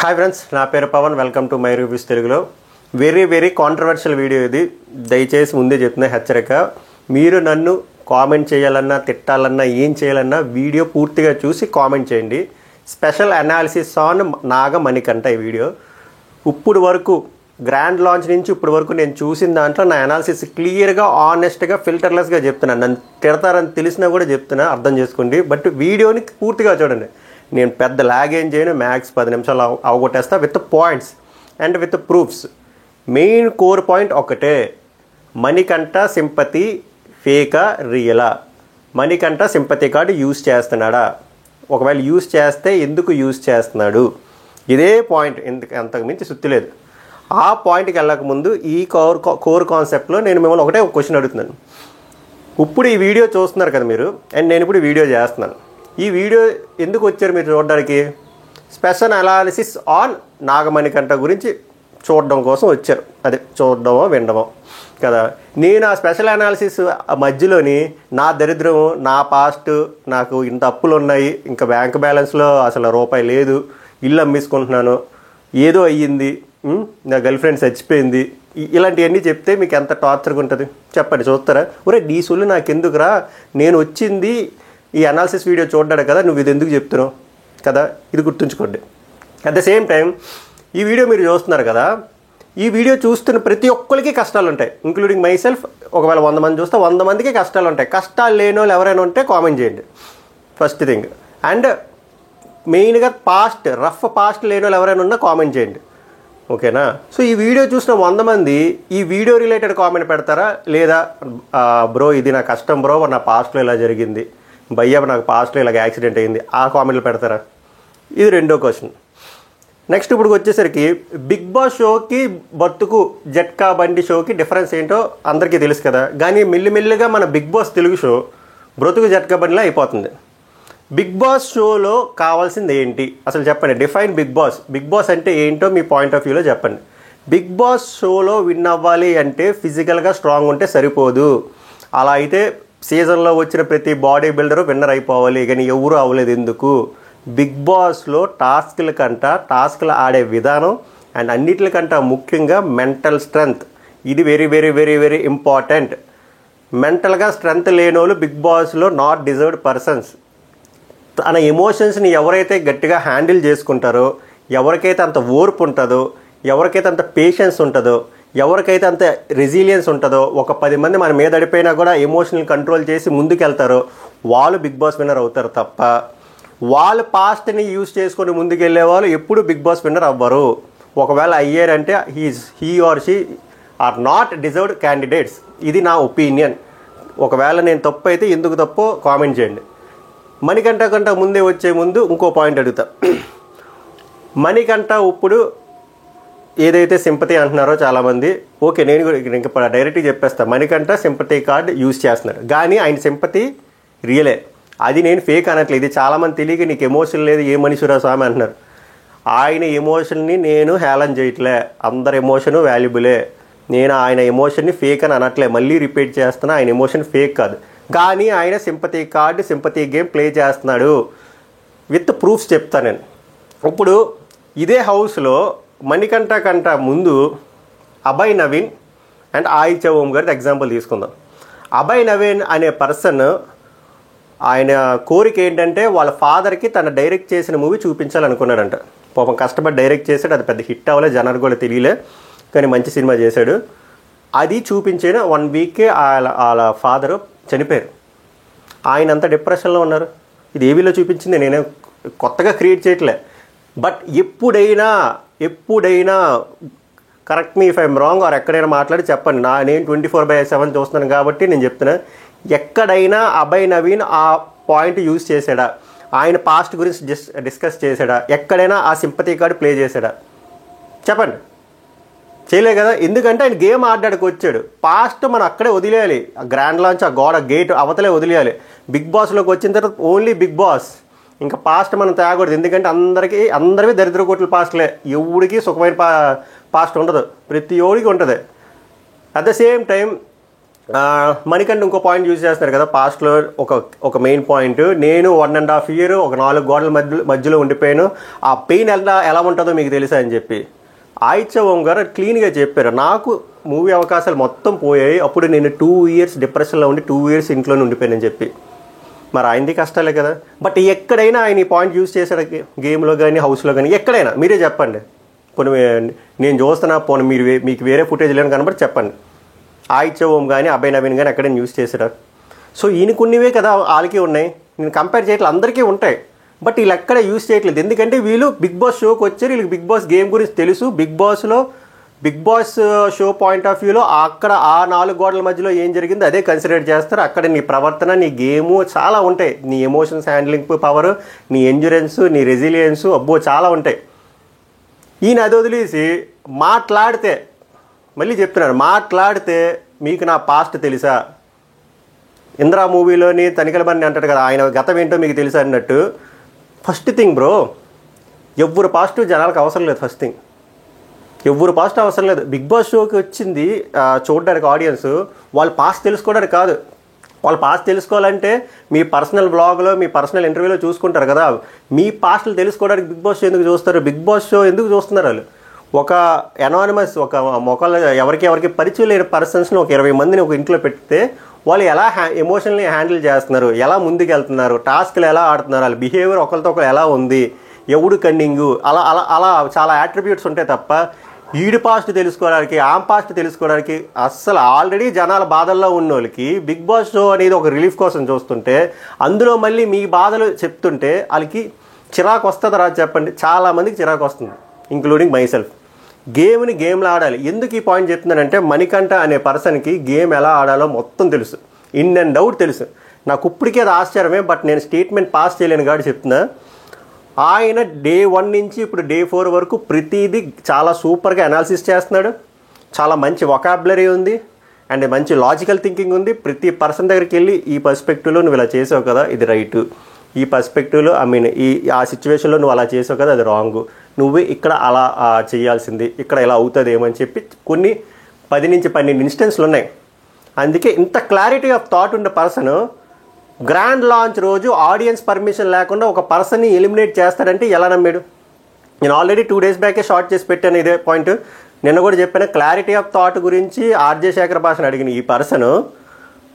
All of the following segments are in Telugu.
హాయ్ ఫ్రెండ్స్, నా పేరు Pavan. Welcome to my reviews తెలుగులో. వెరీ కాంట్రవర్షియల్ వీడియో ఇది. దయచేసి ముందే చెప్తున్నా హెచ్చరిక. మీరు నన్ను కామెంట్ చేయాలన్నా, తిట్టాలన్నా, ఏం చేయాలన్నా వీడియో పూర్తిగా చూసి కామెంట్ చేయండి. స్పెషల్ అనాలిసిస్ ఆన్ నాగమణికంఠ ఈ వీడియో. ఇప్పుడు వరకు గ్రాండ్ లాంచ్ నుంచి ఇప్పుడు వరకు నేను చూసిన దాంట్లో నా అనాలిసిస్ క్లియర్గా, ఆనెస్ట్గా, ఫిల్టర్లెస్గా చెప్తున్నాను. నన్ను తిడతారని తెలిసినా కూడా చెప్తున్నా, అర్థం చేసుకోండి. బట్ వీడియోని పూర్తిగా చూడండి. నేను పెద్ద లాగ్ ఏం చేయను, మ్యాక్స్ 10 నిమిషాలు అవగొట్టేస్తా with points and with proofs. Main core point ఒకటే, మణికంఠ సింపతి ఫేకా రియలా? మణికంఠ సింపతి కార్డు యూజ్ చేస్తున్నాడా? ఒకవేళ యూజ్ చేస్తే ఎందుకు యూజ్ చేస్తున్నాడు? ఇదే పాయింట్, అంతకు మించి సుత్తిలేదు. ఆ పాయింట్కి వెళ్ళకముందు ఈ కోర్ కాన్సెప్ట్లో నేను మిమ్మల్ని ఒకటే ఒక క్వశ్చన్ అడుగుతున్నాను. ఇప్పుడు ఈ వీడియో చూస్తున్నారు కదా మీరు, అండ్ నేను ఇప్పుడు వీడియో చేస్తున్నాను. ఈ వీడియో ఎందుకు వచ్చారు మీరు చూడడానికి? స్పెషల్ అనాలిసిస్ ఆన్ నాగమణికంఠ గురించి చూడడం కోసం వచ్చారు. అదే చూడడమో వినడమో కదా. నేను ఆ స్పెషల్ అనాలిసిస్ మధ్యలోని నా దరిద్రము, నా పాస్ట్, నాకు ఇంత అప్పులు ఉన్నాయి, ఇంకా బ్యాంక్ బ్యాలెన్స్లో అసలు రూపాయి లేదు, ఇల్లు అమ్మేసుకుంటున్నాను, ఏదో అయ్యింది, నా గర్ల్ ఫ్రెండ్ చచ్చిపోయింది, ఇలాంటివన్నీ చెప్తే మీకు ఎంత టార్చర్గా ఉంటుంది చెప్పండి. చూస్తారా? ఒరే నీ సొల్లు నాకెందుకురా, నేను వచ్చింది ఈ అనాలిసిస్ వీడియో చూడ్డాడు కదా, నువ్వు ఇది ఎందుకు చెప్తున్నావు కదా, ఇది గుర్తుంచుకోండి. అట్ ద సేమ్ టైం ఈ వీడియో మీరు చూస్తున్నారు కదా, ఈ వీడియో చూస్తున్న ప్రతి ఒక్కరికి కష్టాలు ఉంటాయి, ఇంక్లూడింగ్ మై సెల్ఫ్. ఒకవేళ 100 మంది చూస్తే 100 మందికి కష్టాలు ఉంటాయి. కష్టాలు లేని వాళ్ళు ఎవరైనా ఉంటే కామెంట్ చేయండి, ఫస్ట్ థింగ్. అండ్ మెయిన్గా రఫ్ పాస్ట్ లేని వాళ్ళు ఎవరైనా ఉన్నా కామెంట్ చేయండి, ఓకేనా? సో ఈ వీడియో చూసిన 100 మంది ఈ వీడియో రిలేటెడ్ కామెంట్ పెడతారా, లేదా బ్రో ఇది నా కష్టం బ్రో, నా పాస్ట్లో ఇలా జరిగింది, భయ్యా నాకు పాస్ట్లో ఇలాగ యాక్సిడెంట్ అయింది, ఆ కామెంట్లు పెడతారా? ఇది రెండో క్వశ్చన్. నెక్స్ట్ ఇప్పుడు వచ్చేసరికి బిగ్ బాస్ షోకి బతుకు జట్కా బండి షోకి డిఫరెన్స్ ఏంటో అందరికీ తెలుసు కదా. కానీ మెల్లిమెల్లిగా మన బిగ్ బాస్ తెలుగు షో బ్రతుకు జట్కా బండిలా అయిపోతుంది. బిగ్ బాస్ షోలో కావాల్సింది ఏంటి అసలు చెప్పండి. Define Bigg Boss. Bigg Boss అంటే ఏంటో మీ పాయింట్ ఆఫ్ వ్యూలో చెప్పండి. బిగ్ బాస్ షోలో విన్ అవ్వాలి అంటే ఫిజికల్గా స్ట్రాంగ్ ఉంటే సరిపోదు. అలా అయితే సీజన్లో వచ్చిన ప్రతి బాడీ బిల్డరు విన్నర్ అయిపోవాలి, కానీ ఎవరు అవ్వలేదు. ఎందుకు? బిగ్ బాస్లో టాస్క్లు ఆడే విధానం అండ్ అన్నిటికంటే ముఖ్యంగా మెంటల్ స్ట్రెంగ్త్, ఇది వెరీ ఇంపార్టెంట్. మెంటల్గా స్ట్రెంగ్త్ లేని వాళ్ళు బిగ్ బాస్లో నాట్ డిజర్వ్డ్ పర్సన్స్. తన ఎమోషన్స్ని ఎవరైతే గట్టిగా హ్యాండిల్ చేసుకుంటారో, ఎవరికైతే అంత ఓర్పు ఉంటుందో, ఎవరికైతే అంత పేషెన్స్ ఉంటుందో, ఎవరికైతే అంత రెసిలియన్స్ ఉంటుందో, ఒక 10 మంది మన మీద అడిపోయినా కూడా ఎమోషనల్ కంట్రోల్ చేసి ముందుకెళ్తారో వాళ్ళు బిగ్ బాస్ విన్నర్ అవుతారు తప్ప, వాళ్ళ పాస్ట్ని యూజ్ చేసుకొని ముందుకెళ్ళే వాళ్ళు ఎప్పుడు బిగ్ బాస్ విన్నర్ అవ్వరు. ఒకవేళ అయ్యారంటే he or she or not deserved candidates. ఇది నా ఒపీనియన్. ఒకవేళ నేను తప్పు అయితే ఎందుకు తప్పో కామెంట్ చేయండి. మణికంఠ కంటే ముందే వచ్చే ముందు ఇంకో పాయింట్ అడుగుతా. మణికంఠ ఇప్పుడు ఏదైతే సింపతి అంటున్నారో చాలామంది, ఓకే నేను కూడా ఇంకా డైరెక్ట్గా చెప్పేస్తాను, మణికంఠ సింపతి కార్డ్ యూజ్ చేస్తున్నారు, కానీ ఆయన సింపతి రియలే, అది నేను ఫేక్ అనట్లేదు. ఇది చాలామంది తెలియక నీకు ఎమోషన్ లేదు, ఏ మనిషిరా స్వామి అంటున్నారు. ఆయన ఎమోషన్ని నేను హేళన చేయట్లే, అందరి ఎమోషను వాల్యుబులే. నేను ఆయన ఎమోషన్ని ఫేక్ అని అనట్లే, మళ్ళీ రిపీట్ చేస్తున్నా, ఆయన ఎమోషన్ ఫేక్ కాదు. కానీ ఆయన sympathy card, sympathy game play చేస్తున్నాడు. విత్ ప్రూఫ్స్ చెప్తాను నేను. ఇప్పుడు ఇదే హౌస్లో మణికంఠ కంట ముందు అభయ్ నవీన్ అండ్ ఆయిచ ఓం గారిది ఎగ్జాంపుల్ తీసుకుందాం. అభయ్ నవీన్ అనే పర్సన్, ఆయన కోరిక ఏంటంటే వాళ్ళ ఫాదర్కి తను డైరెక్ట్ చేసిన మూవీ చూపించాలనుకున్నాడంట. పాపం కష్టపడి డైరెక్ట్ చేశాడు, అది పెద్ద హిట్ అవ్వలే, జనాలు కూడా తెలియలే, కానీ మంచి సినిమా చేశాడు. అది చూపించిన 1 వీక్కే వాళ్ళ ఫాదరు చనిపోయారు. ఆయన అంత డిప్రెషన్లో ఉన్నారు. ఇది ఏవీలో చూపించింది, నేనే కొత్తగా క్రియేట్ చేయట్లే. బట్ ఎప్పుడైనా correct me if I'm wrong or ఎక్కడైనా మాట్లాడి చెప్పండి. నేను 24/7 చూస్తున్నాను కాబట్టి నేను చెప్తున్నా, ఎక్కడైనా అభయ్ నవీన్ ఆ పాయింట్ యూజ్ చేశాడా? ఆయన పాస్ట్ గురించి డిస్కస్ చేశాడా? ఎక్కడైనా ఆ సింపతి కార్డు ప్లే చేశాడా? చెప్పండి. చేయలే కదా. ఎందుకంటే ఆయన గేమ్ ఆడడానికి వచ్చాడు. పాస్ట్ మనం అక్కడే వదిలేయాలి. గ్రాండ్ లాంచ్ ఆ గేట్ అవతలే వదిలేయాలి. బిగ్ బాస్లోకి వచ్చిన తర్వాత ఓన్లీ బిగ్ బాస్, ఇంకా పాస్ట్ మనం తేగకూడదు. ఎందుకంటే అందరివి దరిద్ర కోట్ల పాస్ట్లే, ఎవడికి సుఖమైన పాస్ట్ ఉండదు, ప్రతి ఓడికి ఉంటుంది. అట్ ద సేమ్ టైం మనకంటే ఇంకో పాయింట్ యూజ్ చేస్తున్నారు కదా పాస్ట్లో. ఒక మెయిన్ పాయింట్, నేను 1.5 year ఒక 4 గోడల మధ్యలో ఉండిపోయాను, ఆ పెయిన్ ఎలా ఉంటుందో మీకు తెలుసా అని చెప్పి ఆదిత్య ఓం గారు క్లీన్గా చెప్పారు. నాకు మూవీ అవకాశాలు మొత్తం పోయాయి, అప్పుడు నేను 2 years డిప్రెషన్లో ఉండి 2 years ఇంట్లోనే ఉండిపోయానని చెప్పి. మరి ఆయనది కష్టాలే కదా. బట్ ఎక్కడైనా ఆయన ఈ పాయింట్ యూజ్ చేశాడు, గేమ్లో కానీ హౌస్లో కానీ ఎక్కడైనా మీరే చెప్పండి. పోనీ నేను చూస్తున్నా, పోనీ మీకు వేరే ఫుటేజ్ లేని కనబడి చెప్పండి. ఆదిత్య ఓం కానీ అభయ్ నవీన్ కానీ ఎక్కడైనా యూజ్ చేశారా? సో ఈయనకున్నవే కదా వాళ్ళకి ఉన్నాయి, నేను కంపేర్ చేయట్లేదు, అందరికీ ఉంటాయి. బట్ వీళ్ళు ఎక్కడ యూజ్ చేయట్లేదు, ఎందుకంటే వీళ్ళు బిగ్ బాస్ షోకి వచ్చారు, వీళ్ళకి బిగ్ బాస్ గేమ్ గురించి తెలుసు. Bigg Boss show point of వ్యూలో అక్కడ ఆ 4 గోడల మధ్యలో ఏం జరిగిందో అదే కన్సిడర్ చేస్తారు. అక్కడ నీ ప్రవర్తన, నీ గేము చాలా ఉంటాయి, నీ ఎమోషన్స్ హ్యాండ్లింగ్ పవర్, నీ ఎండ్యూరెన్స్, నీ రెసిలియన్స్, అబ్బో చాలా ఉంటాయి. ఈయన అది వదిలేసి మాట్లాడితే, మళ్ళీ చెప్తున్నాను, మాట్లాడితే మీకు నా పాస్ట్ తెలుసా, ఇంద్రా మూవీలోని తనిఖీల బండి అంటాడు కదా, ఆయన గతం ఏంటో మీకు తెలుసా అన్నట్టు. ఫస్ట్ థింగ్ బ్రో, ఎవ్వరు పాజిటివ్ జనాలకు అవసరం లేదు. ఫస్ట్ థింగ్, ఎవ్వరు పాజిటివ్ అవసరం లేదు. బిగ్ బాస్ షోకి వచ్చింది చూడడానికి ఆడియన్స్, వాళ్ళు పాస్ట్ తెలుసుకోవడానికి కాదు. వాళ్ళు పాస్ట్ తెలుసుకోవాలంటే మీ పర్సనల్ బ్లాగ్లో, మీ పర్సనల్ ఇంటర్వ్యూలో చూసుకుంటారు కదా. మీ పాస్ట్లు తెలుసుకోవడానికి బిగ్ బాస్ షో ఎందుకు చూస్తారు? బిగ్ బాస్ షో ఎందుకు చూస్తున్నారు? వాళ్ళు ఒక అనానిమస్, ఒక మొక్కలు ఎవరికి పరిచయం లేని పర్సన్స్ని ఒక 20 మందిని ఒక ఇంట్లో పెడితే వాళ్ళు ఎలా ఎమోషనల్ని హ్యాండిల్ చేస్తున్నారు, ఎలా ముందుకు వెళ్తున్నారు, టాస్క్లు ఎలా ఆడుతున్నారు, వాళ్ళ బిహేవియర్ ఒకరితో ఒకరు ఎలా ఉంది, ఎవడు కన్నింగు, అలా అలా అలా చాలా యాట్రిబ్యూట్స్ ఉంటాయి తప్ప ఈడి పాస్ట్ తెలుసుకోవడానికి, ఆమె పాస్ట్ తెలుసుకోవడానికి అస్సలు. ఆల్రెడీ జనాల బాధల్లో ఉన్న వాళ్ళకి బిగ్ బాస్ షో అనేది ఒక రిలీఫ్ కోసం చూస్తుంటే, అందులో మళ్ళీ మీ బాధలు చెప్తుంటే వాళ్ళకి చిరాకు వస్తుందా రాదు చెప్పండి? చాలామందికి చిరాకు వస్తుంది, ఇంక్లూడింగ్ మైసెల్ఫ్. గేమ్ని గేమ్లో ఆడాలి. ఎందుకు ఈ పాయింట్ చెప్తున్నానంటే, మణికంఠ అనే పర్సన్కి గేమ్ ఎలా ఆడాలో మొత్తం తెలుసు, ఇన్ అండ్ అవుట్ తెలుసు. నాకు ఇప్పటికీ అది ఆశ్చర్యమే, బట్ నేను స్టేట్మెంట్ పాస్ చేయలేను కాబట్టి చెప్తున్నా. ఆయన డే 1 నుంచి ఇప్పుడు డే 4 వరకు ప్రతిదీ చాలా సూపర్గా అనాలిసిస్ చేస్తున్నాడు. చాలా మంచి వొకాబులరీ ఉంది అండ్ మంచి లాజికల్ థింకింగ్ ఉంది. ప్రతి పర్సన్ దగ్గరికి వెళ్ళి ఈ పర్స్పెక్టివ్లో నువ్వు ఇలా చేసావు కదా, ఇది రైటు, ఈ పర్స్పెక్టివ్లో ఆ సిచ్యువేషన్లో నువ్వు అలా చేసావు కదా, అది రాంగు, నువ్వు ఇక్కడ అలా చేయాల్సింది, ఇక్కడ ఇలా అవుతుంది ఏమని చెప్పి కొన్ని 10 నుంచి 12 ఇన్స్టెన్స్లు ఉన్నాయి. అందుకే ఇంత క్లారిటీ ఆఫ్ థాట్ ఉన్న పర్సన్ గ్రాండ్ లాంచ్ రోజు ఆడియన్స్ పర్మిషన్ లేకుండా ఒక పర్సన్ని ఎలిమినేట్ చేస్తాడంటే ఎలా నమ్మాడు? నేను ఆల్రెడీ 2 days బ్యాకే షార్ట్ చేసి పెట్టాను ఇదే పాయింట్. నిన్న కూడా చెప్పాను, క్లారిటీ ఆఫ్ థాట్ గురించి ఆర్జే శేఖర్ భాషను అడిగిన ఈ పర్సన్,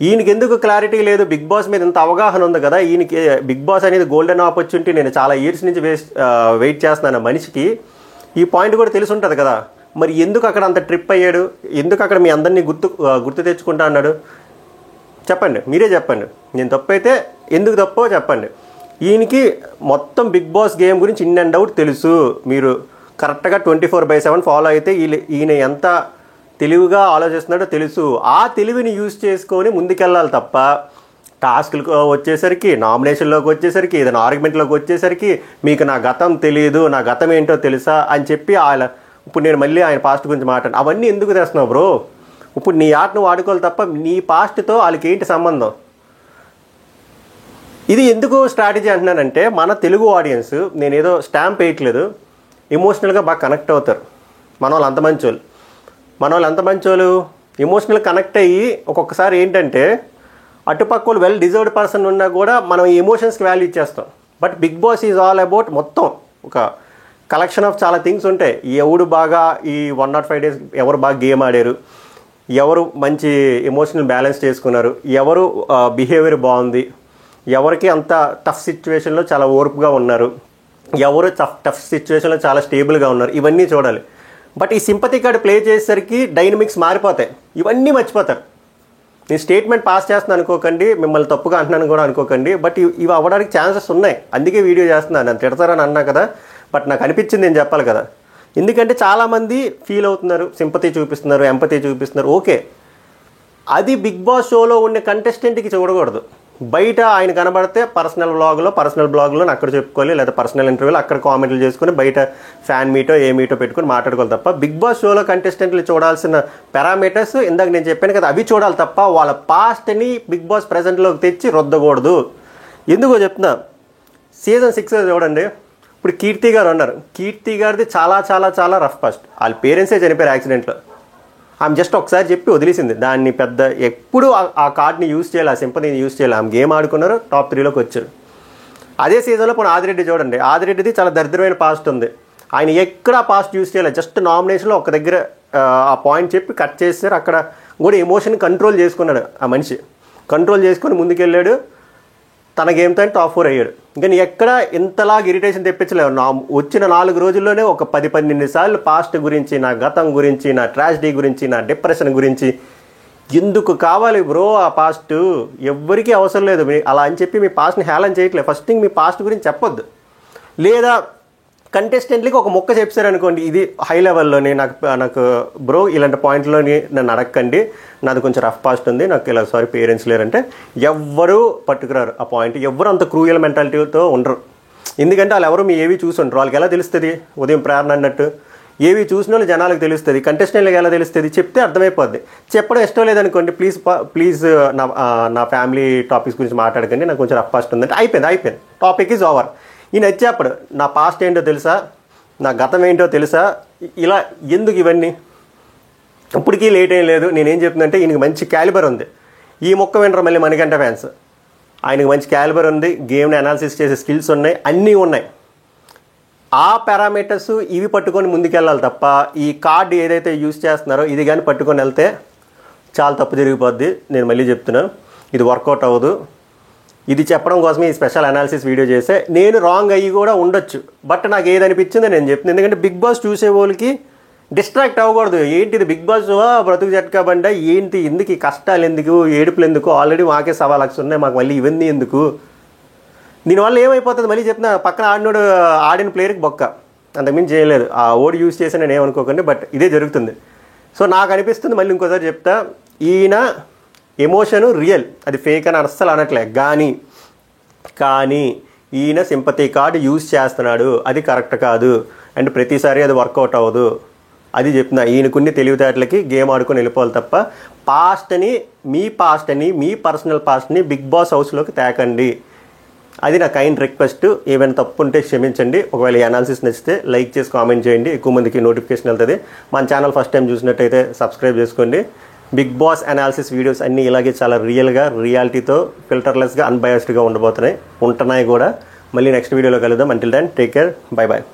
ఈయనకి ఎందుకు క్లారిటీ లేదు? బిగ్ బాస్ మీద ఇంత అవగాహన ఉంది కదా, ఈయనకి బిగ్ బాస్ అనేది గోల్డెన్ ఆపర్చునిటీ, నేను చాలా ఇయర్స్ నుంచి వెయిట్ చేస్తున్నాను మనిషికి, ఈ పాయింట్ కూడా తెలిసి ఉంటుంది కదా. మరి ఎందుకు అక్కడ అంత ట్రిప్ అయ్యాడు? ఎందుకు అక్కడ మీ అందరినీ గుర్తు తెచ్చుకుంటా అన్నాడు? చెప్పండి, మీరే చెప్పండి. నేను తప్పైతే ఎందుకు తప్పో చెప్పండి. ఈయనకి మొత్తం బిగ్ బాస్ గేమ్ గురించి ఇన్ అండ్ అవుట్ తెలుసు. మీరు కరెక్ట్గా 24/7 ఫాలో అయితే ఈయన ఎంత తెలివిగా ఆలోచిస్తున్నాడో తెలుసు. ఆ తెలివిని యూజ్ చేసుకొని ముందుకెళ్ళాలి తప్ప టాస్క్లకు వచ్చేసరికి, నామినేషన్లోకి వచ్చేసరికి, ఏదైనా ఆర్గ్యుమెంట్లోకి వచ్చేసరికి మీకు నా గతం తెలియదు, నా గతం ఏంటో తెలుసా అని చెప్పి ఇప్పుడు నేను మళ్ళీ ఆయన పాస్ట్ గురించి మాట్లాడు, అవన్నీ ఎందుకు తెస్తున్నావు బ్రో? ఇప్పుడు నీ ఆటను వాడుకోవాలి తప్ప నీ పాస్ట్తో వాళ్ళకి ఏంటి సంబంధం? ఇది ఎందుకు స్ట్రాటజీ అంటున్నానంటే, మన తెలుగు ఆడియన్స్, నేనేదో స్టాంప్ వేయట్లేదు, ఎమోషనల్గా బాగా కనెక్ట్ అవుతారు. మన వాళ్ళు అంత మంచోళ్ళు ఎమోషనల్ కనెక్ట్ అయ్యి ఒక్కొక్కసారి ఏంటంటే అటుపక్క వాళ్ళు వెల్ డిజర్వ్డ్ పర్సన్ ఉన్నా కూడా మనం ఈ ఎమోషన్స్కి వాల్యూ ఇచ్చేస్తాం. But Bigg Boss is all about మొత్తం ఒక కలెక్షన్ ఆఫ్ చాలా థింగ్స్ ఉంటాయి. ఎవడు బాగా ఈ 105 days ఎవరు బాగా గేమ్ ఆడారు, ఎవరు మంచి ఎమోషనల్ బ్యాలెన్స్ చేసుకున్నారు, ఎవరు బిహేవియర్ బాగుంది, ఎవరికి అంత టఫ్ సిచ్యువేషన్లో చాలా ఓర్పుగా ఉన్నారు, ఎవరు టఫ్ సిచ్యువేషన్లో చాలా స్టేబుల్గా ఉన్నారు, ఇవన్నీ చూడాలి. బట్ ఈ సింపతి కార్డ్ ప్లే చేసేసరికి డైనమిక్స్ మారిపోతాయి, ఇవన్నీ మర్చిపోతారు. నేను స్టేట్మెంట్ పాస్ చేస్తున్నాను అనుకోకండి, మిమ్మల్ని తప్పుగా అంటున్నాను కూడా అనుకోకండి, బట్ ఇవి అవ్వడానికి ఛాన్సెస్ ఉన్నాయి. అందుకే వీడియో చేస్తున్నాను. నన్ను తిడతారని అన్నా కదా, బట్ నాకు అనిపించింది నేను చెప్పాలి కదా. ఎందుకంటే చాలామంది ఫీల్ అవుతున్నారు, సింపతి చూపిస్తున్నారు, ఎంపతి చూపిస్తున్నారు. ఓకే, అది బిగ్ బాస్ షోలో ఉన్న కంటెస్టెంట్కి చూడకూడదు. బయట ఆయన కనబడితే పర్సనల్ బ్లాగ్లో అక్కడ చెప్పుకోవాలి, లేదా పర్సనల్ ఇంటర్వ్యూలో అక్కడ కామెంట్లు చేసుకుని బయట ఫ్యాన్ మీటో ఏ మీటో పెట్టుకుని మాట్లాడుకోవాలి తప్ప బిగ్ బాస్ షోలో కంటెస్టెంట్లు చూడాల్సిన పారామీటర్స్ ఇందాక నేను చెప్పాను కదా, అవి చూడాలి తప్ప వాళ్ళ పాస్ట్ని బిగ్ బాస్ ప్రెజెంట్లోకి తెచ్చి రుద్దకూడదు. ఎందుకో చెప్తున్నా, సీజన్ 6 చూడండి. ఇప్పుడు కీర్తి గారు ఉన్నారు, కీర్తి గారిది చాలా చాలా చాలా రఫ్ పాస్ట్. వాళ్ళ పేరెంట్సే చనిపోయారు యాక్సిడెంట్లో. ఆమె జస్ట్ ఒకసారి చెప్పి వదిలేసింది దాన్ని. పెద్ద ఎప్పుడు ఆ కార్డ్ని యూజ్ చేయాలి, ఆ సింపతిని యూజ్ చేయాలి. ఆమె గేమ్ ఆడుకున్నారు, టాప్ 3లోకి వచ్చారు. అదే సీజన్లో పోనీ ఆదిరెడ్డి చూడండి, ఆదిరెడ్డిది చాలా దరిద్రమైన పాస్ట్ ఉంది. ఆయన ఎక్కడ ఆ పాస్ట్ యూజ్ చేయాలి, జస్ట్ నామినేషన్లో ఒక దగ్గర ఆ పాయింట్ చెప్పి కట్ చేశారు. అక్కడ కూడా ఎమోషన్ కంట్రోల్ చేసుకున్నాడు ఆ మనిషి, కంట్రోల్ చేసుకొని ముందుకెళ్ళాడు. తన గేమ్తో టాప్ 4 అయ్యాడు. ఇంకా ఎక్కడ ఇంతలాగా ఇరిటేషన్ తెప్పించలేవు. వచ్చిన 4 రోజుల్లోనే ఒక 10-12 సార్లు పాస్ట్ గురించి, నా గతం గురించి, నా ట్రాజడీ గురించి, నా డిప్రెషన్ గురించి. ఎందుకు కావాలి బ్రో ఆ పాస్ట్? ఎవ్వరికీ అవసరం లేదు. అలా అని చెప్పి మీ పాస్ట్ని హేళన చేయట్లేదు. ఫస్ట్ థింగ్ మీ పాస్ట్ గురించి చెప్పొద్దు. లేదా కంటెస్టెంట్లకి ఒక మొక్క చెప్పారనుకోండి, ఇది హై లెవెల్లోని నాకు బ్రో ఇలాంటి పాయింట్లోని నన్ను అడగండి, నాది కొంచెం రఫ్ పాస్ట్ ఉంది, నాకు ఇలా సారీ పేరెంట్స్ లేరంటే ఎవ్వరూ పట్టుకురారు ఆ పాయింట్. ఎవ్వరు అంత క్రూయల్ మెంటాలిటీతో ఉండరు. ఎందుకంటే వాళ్ళు ఎవరు మీ ఏవి చూసి ఉండరు. వాళ్ళకి ఎలా తెలుస్తుంది? ఉదయం ప్రేరణ అన్నట్టు ఏవి చూసిన వాళ్ళు జనాలకు తెలుస్తుంది, కంటెస్టెంట్లకు ఎలా తెలుస్తుంది? చెప్తే అర్థమైపోద్ది. చెప్పడం ఇష్టం లేదనుకోండి, ప్లీజ్ నా ఫ్యామిలీ టాపిక్స్ గురించి మాట్లాడకండి, నాకు కొంచెం రఫ్ పాస్ట్ ఉందంటే అయిపోయింది, టాపిక్ ఈజ్ ఓవర్. ఈయన వచ్చేప్పుడు నా పాస్ట్ ఏంటో తెలుసా, నా గతం ఏంటో తెలుసా, ఇలా ఎందుకు ఇవన్నీ? ఇప్పటికీ లేట్ ఏం లేదు. నేనేం చెప్తుందంటే ఈయనకి మంచి క్యాలిబర్ ఉంది. ఈ మొక్క వినరు మళ్ళీ మణికంఠ ఫ్యాన్స్. ఆయనకు మంచి క్యాలిబర్ ఉంది, గేమ్ని అనాలిసిస్ చేసే స్కిల్స్ ఉన్నాయి, అన్నీ ఉన్నాయి. ఆ పారామీటర్స్ ఇవి పట్టుకొని ముందుకెళ్ళాలి తప్ప ఈ కార్డ్ ఏదైతే యూజ్ చేస్తున్నారో ఇది కానీ పట్టుకొని వెళ్తే చాలా తప్పు జరిగిపోద్ది. నేను మళ్ళీ చెప్తున్నాను, ఇది వర్కౌట్ అవ్వదు. ఇది చెప్పడం కోసమే ఈ స్పెషల్ అనాలిసిస్ వీడియో చేస్తే. నేను రాంగ్ అయ్యి కూడా ఉండొచ్చు, బట్ నాకు ఏదనిపించిందో నేను చెప్తున్నాను. ఎందుకంటే బిగ్ బాస్ చూసే వాళ్ళకి డిస్ట్రాక్ట్ అవ్వకూడదు. ఏంటిది బిగ్ బాస్ బ్రతుకు జట్కా బండ, ఏంటి ఎందుకు ఈ కష్టాలు ఎందుకు, ఏడుపులు ఎందుకు, ఆల్రెడీ మాకే 1.25 లక్షలు ఉన్నాయి, మాకు మళ్ళీ ఇవన్నీ ఎందుకు? దీనివల్ల ఏమైపోతుంది మళ్ళీ చెప్తున్నా, పక్కన ఆడిన ప్లేయర్కి బొక్క, అంతకుమించి చేయలేదు. ఆ ఓడి యూజ్ చేసి నేను ఏమనుకోకండి, బట్ ఇదే జరుగుతుంది. సో నాకు అనిపిస్తుంది, మళ్ళీ ఇంకోసారి చెప్తా, ఈయన ఎమోషను రియల్, అది ఫేక్ అని అస్సలు అనట్లే. కానీ ఈయన సింపతి కార్డు యూజ్ చేస్తున్నాడు, అది కరెక్ట్ కాదు. అండ్ ప్రతిసారి అది వర్కౌట్ అవ్వదు. అది చెప్తున్నా, ఈయనకున్ని తెలివితేటలకి గేమ్ ఆడుకొని వెళ్ళిపోవాలి తప్ప మీ పర్సనల్ పాస్ట్ని బిగ్ బాస్ హౌస్లోకి తేకండి. అది నా కైండ్ రిక్వెస్ట్. ఏమైనా తప్పు ఉంటే క్షమించండి. ఒకవేళ ఈ అనాలిసిస్ నచ్చితే లైక్ చేసి కామెంట్ చేయండి, ఎక్కువ మందికి నోటిఫికేషన్ వెళ్తుంది. మన ఛానల్ ఫస్ట్ టైం చూసినట్టయితే సబ్స్క్రైబ్ చేసుకోండి. బిగ్ బాస్ అనాలిసిస్ వీడియోస్ అన్నీ ఇలాగే చాలా రియాలిటీతో ఫిల్టర్లెస్గా అన్బయాస్డ్గా ఉంటున్నాయి కూడా. మళ్ళీ నెక్స్ట్ వీడియోలో కలుద్దాం. Until then take care, bye bye.